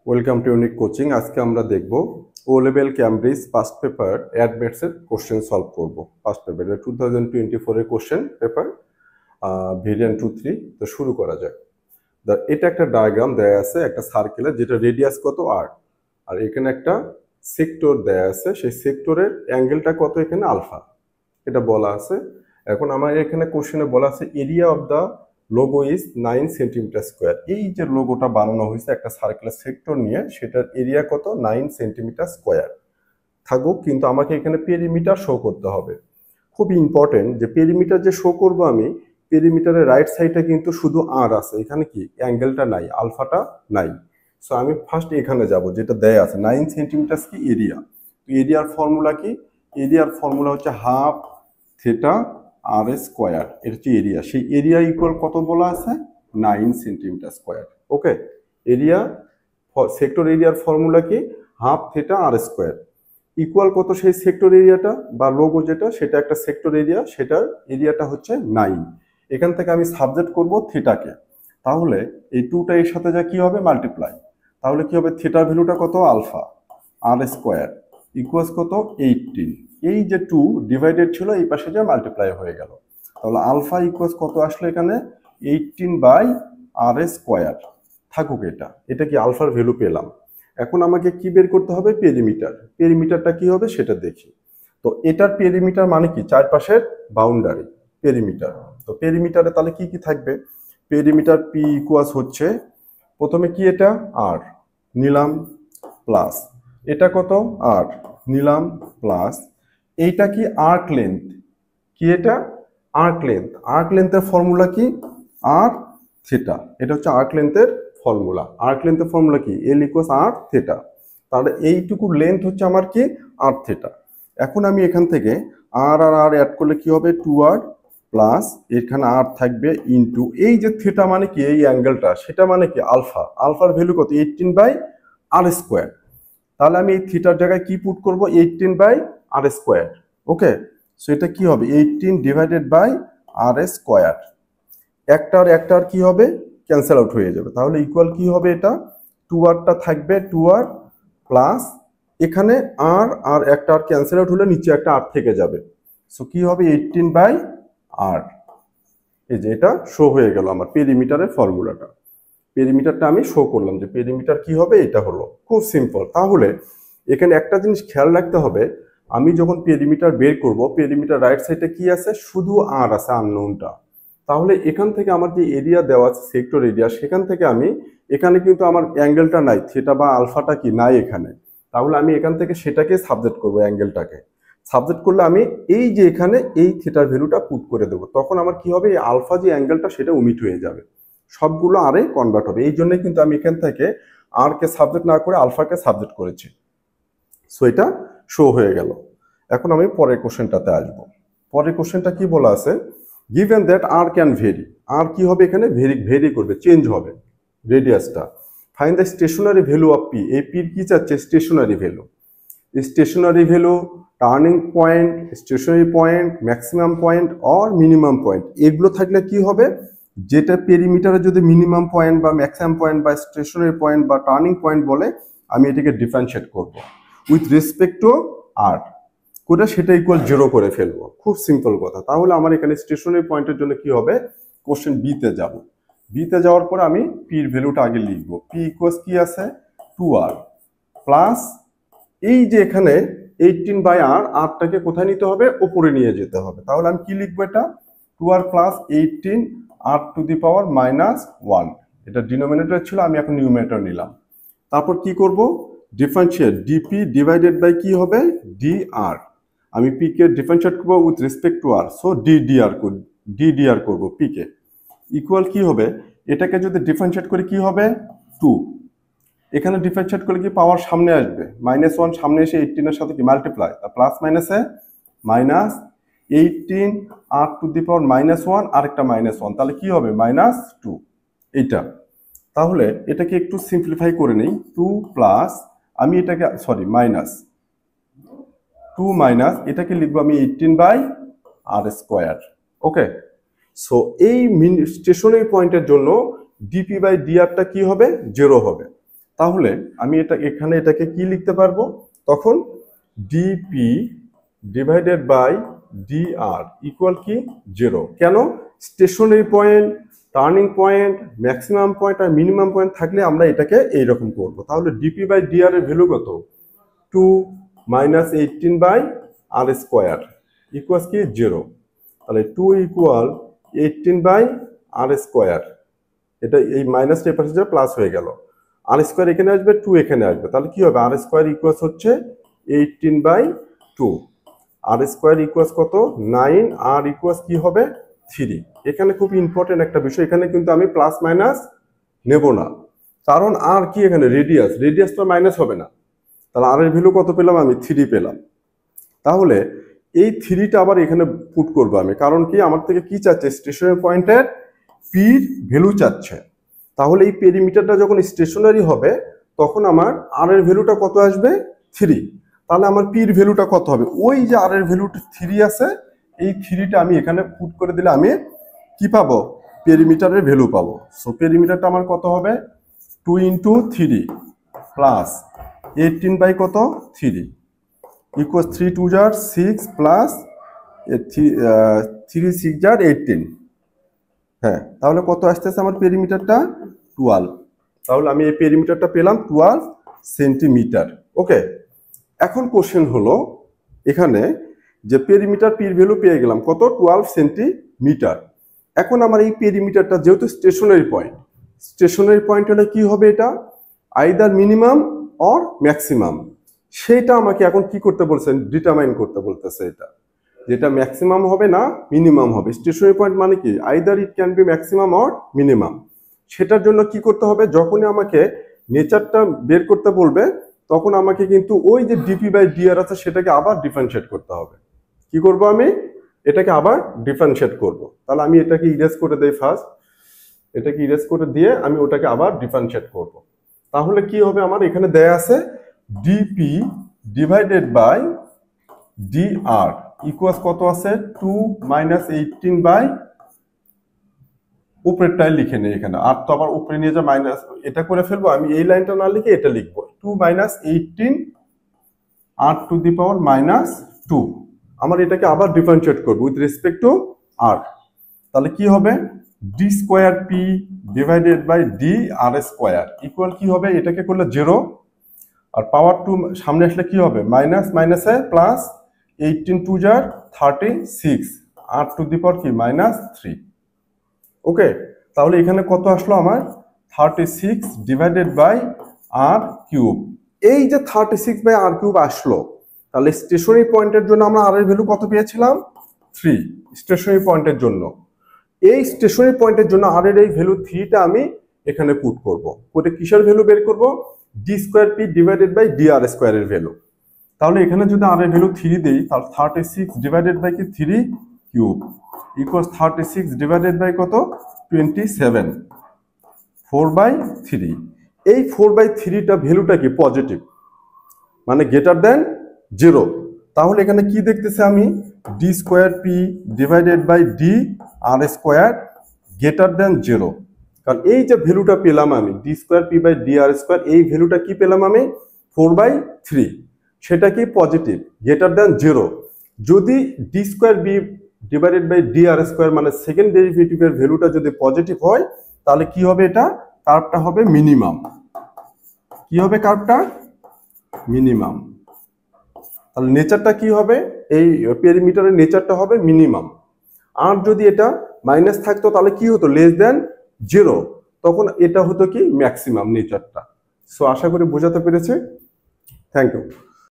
Welcome to unique coaching. আজকে আমরা দেখব O level Cambridge past paper অ্যাডমেটসের কোশ্চেন সলভ করব। পাস্ট পেপার 2024 এর কোশ্চেন পেপার ভেরিয়েন্ট 2-3। তো শুরু করা যায়। এটা একটা ডায়াগ্রাম দেয়া আছে একটা সার্কেলের, যেটা রেডিয়াস কত আর আর এখানে একটা সেক্টর দেয়া আছে, সেই সেক্টরের অ্যাঙ্গেলটা কত, এখানে আলফা, এটা বলা আছে। এখন আমার এখানে কোশ্চেনে বলা আছে area of the logo is 9 centimetre square. এই যে লোগোটা বানানো হয়েছে একটা সার্কেলের সেক্টর নিয়ে, সেটার এরিয়া কত, 9 সেন্টিমিটার স্কোয়ার থাকুক, কিন্তু আমাকে এখানে পেরিমিটার শো করতে হবে। খুব ইম্পর্টেন্ট যে পেরিমিটার যে শো করব আমি, পেরিমিটারের রাইট সাইডে কিন্তু শুধু আর আছে, এখানে কি অ্যাঙ্গেলটা নাই, আলফাটা নাই। সো আমি ফার্স্ট এখানে যাব, যেটা দেয়া আছে 9 সেন্টিমিটার কি এরিয়া। তো এরিয়ার ফর্মুলা কি? এরিয়ার ফর্মুলা হচ্ছে হাফ থিটা আর স্কোয়ার। এটা হচ্ছে এরিয়া। সেই এরিয়া ইকুয়াল কত বলা আছে, 9 সেন্টিমিটার স্কোয়ার। ওকে, এরিয়া সেক্টর এরিয়ার ফর্মুলা কি, হাফ থিটা আর স্কোয়ার ইকুয়াল কত, সেই সেক্টর এরিয়াটা বা লোগো যেটা, সেটা একটা সেক্টর এরিয়া, সেটার এরিয়াটা হচ্ছে 9। এখান থেকে আমি সাবজেক্ট করব থিটাকে, তাহলে এই টুটা এর সাথে যা কি হবে, মাল্টিপ্লাই। তাহলে কি হবে, থিটার ভ্যালুটা কত, আলফা আর স্কোয়ার ইকুয়ালস কত, 18। এই যে 2 ডিভাইডেড ছিল, এই পাশে যা মাল্টিপ্লাই হয়ে গেল, তাহলে আলফা ইকুয়ালস কত আসলো এখানে, 18/r স্কোয়ার থাকুক। এটা কি আলফার ভ্যালু পেলাম। এখন আমাকে কি বের করতে হবে, পেরিমিটার। পেরিমিটারটা কি হবে সেটা দেখি। তো এটার পেরিমিটার মানে কি, চারপাশের বাউন্ডারি পেরিমিটার। তো পেরিমিটারে তাহলে কি কি থাকবে, পেরিমিটার পি ইকুয়ালস হচ্ছে, প্রথমে কি এটা আর নিলাম প্লাস, এটা কত আর নিলাম প্লাস, এইটা কি আর্ক লেন্থ, কি এটা আর্ক লেন্থ। আর্ক লেন্থের ফর্মুলা কি, আর থিটা। এটা হচ্ছে আর্ক লেন্থের ফর্মুলা। আর্ক লেন্থের ফর্মুলা কি, এল ইকুয়ালস আর থিটা। তাহলে এইটুকু লেন্থ হচ্ছে আমার কি, আর থিটা। এখন আমি এখান থেকে আর আর আর অ্যাড করলে কি হবে, 2r প্লাস এখানে আর থাকবে ইনটু এই যে থিটা মানে কি, এই অ্যাঙ্গেলটা, সেটা মানে কি আলফা। আলফার ভ্যালু কত, 18/r স্কোয়ার। তাহলে আমি এই থিটার জায়গায় কি পুট করব, 18/r স্কোয়ার। ওকে, সো এটা কি হবে, 18/r স্কোয়ার। একটার কি হবে, ক্যান্সেল আউট হয়ে যাবে, তাহলে ইকুয়াল কি হবে, এটা 2rটা থাকবে, 2r প্লাস এখানে আর আর একটা আর ক্যান্সেল আউট হলে নিচে একটা আর থেকে যাবে। সো কি হবে, 18/r। এই যে এটা শো হয়ে গেল আমার পেরিমিটারের ফর্মুলাটা। পেরিমিটারটা আমি শো করলাম যে পেরিমিটার কি হবে, এটা হলো। খুব সিম্পল। তাহলে এখানে একটা জিনিস খেয়াল রাখতে হবে, আমি যখন পেরিমিটার বের করব, পেরিমিটার রাইট সাইডে কি আছে, শুধু আর আছে, আননোনটা। তাহলে এখান থেকে আমার যে এরিয়া দেওয়া আছে সেক্টর এরিয়া, সেখান থেকে আমি এখানে কিন্তু আমার অ্যাঙ্গেলটা নাই, থিটা বা আলফাটা কি নাই এখানে। তাহলে আমি এখান থেকে সেটাকে সাবজেক্ট করব, অ্যাঙ্গেলটাকে সাবজেক্ট করলে আমি এই যে এখানে এই থিটার ভ্যালুটা পুট করে দেবো, তখন আমার কি হবে, এই আলফা যে অ্যাঙ্গেলটা সেটা ওমিট হয়ে যাবে, সবগুলো আরে কনভার্ট হবে। এই জন্য কিন্তু আমি এখান থেকে আর কে সাবজেক্ট না করে আলফাকে সাবজেক্ট করেছি। সো এটা শো হয়ে গেল। এখন আমি পরের কোশ্চেনটাতে আসবো। পরের কোশ্চেনটা কি বলা আছে, given that r can vary. আর কি হবে এখানে, ভেরি করবে, চেঞ্জ হবে রেডিয়াসটা। Find the stationary value of p. এই পির কি চাচ্ছে, stationary value. Stationary value, turning point, stationary point, maximum point or minimum point, এগুলো থাকলে কি হবে, যেটা পেরিমিটারে যদি মিনিমাম পয়েন্ট বা ম্যাক্সিমাম পয়েন্ট বা স্টেশনারি পয়েন্ট বা টার্নিং পয়েন্ট বলে, আমি এটাকে ডিফারেন্সিয়েট করব উইথ রেসপেক্ট টু আর করে, সেটা ইকুয়াল 0 করে ফেলবো। খুব সিম্পল কথা। তাহলে আমার এখানে স্টেশনারি পয়েন্টের জন্য কি হবে, কোশ্চেন বিতে যাব। বিতে যাওয়ার পরে আমি পির ভ্যালুটা আগে লিখবো। পি ইকুয়ালস কি আছে, 2r প্লাস এই যে এখানে 18/r, আরটাকে কোথায় নিতে হবে, উপরে নিয়ে যেতে হবে। তাহলে আমি কি লিখবো, এটা 2r plus 18r two the পাওয়ার -1। এটা ডিনোমিনেটর ছিল, আমি এখন নিউমিনেটর নিলাম। তারপর কি করব, ডিফারেন্সিয়েট, ডিপি ডিভাইডেড বাই কি হবে, dr। আমি পি কে ডিফারেন্সিয়েট করব with respect to r, so ddr করব পি কে। ইকুয়াল কি হবে, এটাকে যদি ডিফারেন্সিয়েট করে কি হবে, 2। এখানে ডিফারেন্সিয়েট করলে কি পাওয়ার সামনে আসবে, -1 সামনে এসে 18 এর সাথে কি মাল্টিপ্লাই, তা প্লাস মাইনাসে -18r টু দি পাওয়ার -1, আরেকটা -1, তাহলে কি হবে, -2 এইটা। তাহলে এটাকে একটু সিম্পলিফাই করে নেই, 2 প্লাস আমি এটাকে -2 মাইনাস এটাকে লিখবো আমি 18/r স্কোয়ার। ওকে, সো এই স্টেশনারি পয়েন্টের জন্য ডিপি বাই ডিআরটা কি হবে, 0 হবে। তাহলে আমি এখানে এটাকে কি লিখতে পারবো, তখন dp divided by dr equal কি 0। কেন? Stationary point, turning point, maximum point আর মিনিমাম পয়েন্ট থাকলে আমরা এটাকে এইরকম করব। তাহলে ডিপি বাই ডিআর এর ভ্যালু কত? 2 minus 18 by r square equal কি 0। তাহলে 2 ইকুয়াল 18 বাই আর স্কোয়ার, এটা এই মাইনাসটা এর পাশে প্লাস হয়ে গেল, আর স্কোয়ার এখানে আসবে, 2 এখানে আসবে, তাহলে কি হবে? আর স্কোয়ার ইকুয়াল হচ্ছে 18 বাই 2। আর স্কোয়ার ইকুয়াল কত? 9। আর ইকুয়াল কি হবে? 3। এখানে খুব ইম্পর্টেন্ট একটা বিষয়, এখানে কিন্তু আমি প্লাস মাইনাস নেব না, কারণ আর কি এখানে রেডিয়াস তো মাইনাস হবে না। তাহলে আর এর ভ্যালু কত পেলাম? আমি 3 পেলাম। তাহলে এই 3টা আবার এখানে পুট করবো আমি, কারণ কি আমার থেকে কি চাচ্ছে? স্টেশনারি পয়েন্টের পির ভ্যালু চাচ্ছে। তাহলে এই পেরিমিটারটা যখন স্টেশনারি হবে তখন আমার আর এর ভ্যালুটা কত আসবে? 3। তাহলে আমার পির ভ্যালুটা কত হবে? ওই যে আর এর ভ্যালুটা 3 আছে, এই 3টা আমি এখানে পুট করে দিলে আমি কি পাবো? পেরিমিটারের ভ্যালু পাবো। সো পেরিমিটারটা আমার কত হবে? 2 ইন্টু 3 প্লাস 18 বাই কত? 3 ইকুয়াল 3 2 jar 6 প্লাস 3 6 jar 18। হ্যাঁ, তাহলে কত আসতেছে আমার পেরিমিটারটা? 12। তাহলে আমি এই পেরিমিটারটা পেলাম 12 সেন্টিমিটার। ওকে, এখন কোশ্চেন হলো এখানে যে পেরিমিটার পির ভ্যালু পেয়ে গেলাম কত? 12 সেন্টিমিটার। এখন আমার এই পেরিমিটারটা যেহেতু স্টেশনারি পয়েন্ট হলে কি হবে? এটা আইদার মিনিমাম অর ম্যাক্সিমাম, সেটা আমাকে এখন কি করতে বলছেন? ডিটারমাইন করতে বলতেছে। এটা যেটা ম্যাক্সিমাম হবে না মিনিমাম হবে। স্টেশনারি পয়েন্ট মানে কি? Either it can be maximum or minimum. সেটার জন্য কি করতে হবে? যখনই আমাকে নেচারটা বের করতে বলবে তখন আমাকে কিন্তু ওই যে ডিপি বাই ডিআর আছে সেটাকে আবার ডিফারেন্সিয়েট করতে হবে। কি করব আমি? এটাকে আবার ডিফারেন্সিয়েট করব। তাহলে আমি এটাকে ইরেজ করে দেই ফার্স্ট, এটাকে ইরেজ করে দিয়ে আমি ওটাকে আবার ডিফারেন্সিয়েট করব। তাহলে কি হবে? আমার এখানে দেয়া আছে dp divided by dr equal কত আছে? 2 মাইনাস 18 বাই, উপরেরটাই লিখে নেই এখানে, আর তো আবার উপরে নিয়ে যা মাইনাস এটা করে ফেলবো। আমি এই লাইনটা না লিখে এটা লিখবো, 2 minus 18 r to the power minus 2। আমার এটাকে আবার ডিফারেন্সিয়েট করবো উইথ রেসপেক্ট টু আর। তাহলে কি হবে? D square p divided by d r square equal কি হবে? এটাকে করলে 0, আর পাওয়ার 2 সামনে আসলে কি হবে? মাইনাস মাইনাসে plus, 18 2 jar 36 r to the power কি? মাইনাস 3। ওকে, তাহলে এখানে কত আসলো আমার? 36 ডিভাইডেড বাই আর কিউব। এই যে 36 বাই আর কিউব আসলো, তাহলে স্টেশনারি পয়েন্টের জন্য আমরা আর এর ভ্যালু কত পেয়েছিলাম? 3 স্টেশনারি পয়েন্টের জন্য। এই স্টেশনারি পয়েন্টের জন্য আর এর এই ভ্যালু 3টা আমি এখানে পুট করব। করে কিসের ভ্যালু বের করব? D square p divided by d r স্কোয়ারের ভ্যালু। তাহলে এখানে যদি আর এর ভ্যালু 3 দেই, তাহলে 36 ডিভাইডেড বাই কি 3 কিউব ইকুয়াল 36 ডিভাইডেড বাই কত? 27, 4/3। এই 4/3টা ভ্যালুটা কি? পজিটিভ, মানে গ্রেটার দেন 0। তাহলে এখানে কি দেখতেছি আমি? D square p divided by d r square greater than 0। কারণ এই যে ভ্যালুটা পেলাম আমি d square p by d r square, এই ভ্যালুটা কি পেলাম আমি? 4/3, সেটা কি? Positive, greater than 0। যদি d square b divided by d r square মানে সেকেন্ড ডেরিভেটিভের ভ্যালুটা যদি পজিটিভ হয় তাহলে কি হবে? এটা কার্ভটা হবে মিনিমাম। কি হবে কার্ভটা? মিনিমাম। তাহলে নেচারটা কি হবে? এই পেরিমিটারের নেচারটা হবে মিনিমাম। আর যদি এটা মাইনাস থাকতো তাহলে কি হতো? লেস দেন 0, তখন এটা হতো কি? ম্যাক্সিমাম নেচারটা। সো আশা করি বোঝাতে পেরেছে। Thank you.